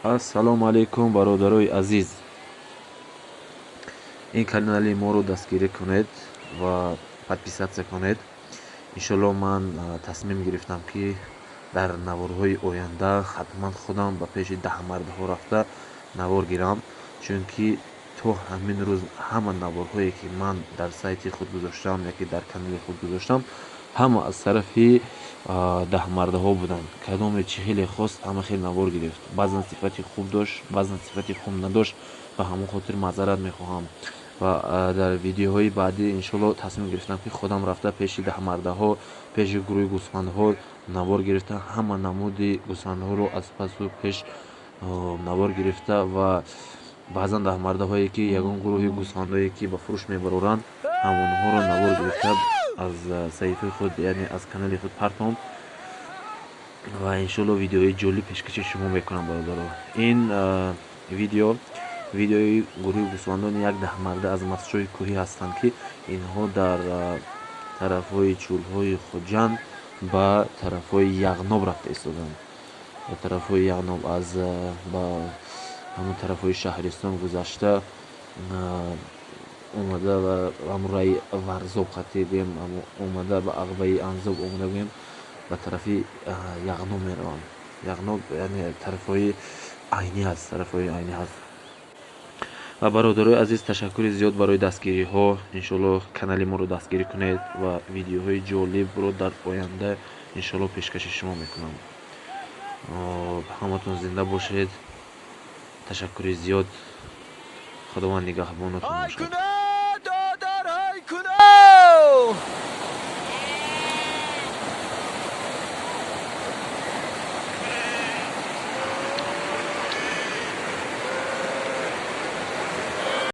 Ассалому алайкум, бародарои азиз. Ин канали моро дастгирӣ кунед ва подписатсия кунед. Иншоалло ман тасмим гирифтам, ки дар наворҳои оянда хатман худам ба пеши даҳмардаҳо рафта навор гирам, чунки то ҳамин рӯз ҳама наворҳое ки ман дар сайти худ гузоштам яки дар канали худ гузоштам, ҳама аз тарафи даҳмардаҳо буданд. Кадоме чи хеле хост, ҳама хел навор гирифт. Баъзан сифати хуб дошт, баъзан сифати хуб надошт. Ба ҳамон хотир маъзарат мехоҳам. Ва дар видеоҳои баъдӣ иншоалло тасмим гирифтам, ки худам рафта пеши даҳмардаҳо, пеши гурӯҳи гӯсфандҳо навор гирифта, ҳама намуди гӯсфандҳоро аз пасу пеш навор гирифта ва баъзан даҳмардаҳое ки ягон гурӯҳи гӯсфандое ки ба фурӯш мебароранд, ҳамонҳоро навор гирифта аз саҳифаи худ, яъне аз канали худ партом ва иншоалло видеои ҷолиб пешкаши шумо мекунам, бародаро. Ин видеои гурӯҳи гӯсфандони як даҳмарда аз масҷои кӯҳӣ ҳастанд, ки инҳо дар тарафҳои чӯлҳои хуҷанд ба тарафҳои яғноб рафта истоданд. Ба тарафҳои яғноб аз ба ҳамон тарафҳои шаҳристон гузашта омада ва ҳамраи варзоб хати гӯем омада ба ағбаи анзоб омада гӯем ба тарафи яғноб мераванд. Яғноб яъне тарафҳои айнӣ ҳаст, тарафҳои айнӣ ҳаст. ва бародарои азиз, ташаккури зиёд барои дастгириҳо. Иншоалло канали моро дастгирӣ кунед ва видеоҳои ҷолибро дар оянда иншоалло пешкаши шумо мекунам. ҳаматон зинда бошед. ташаккури зиёд. худованд нигаҳбонатон бошад.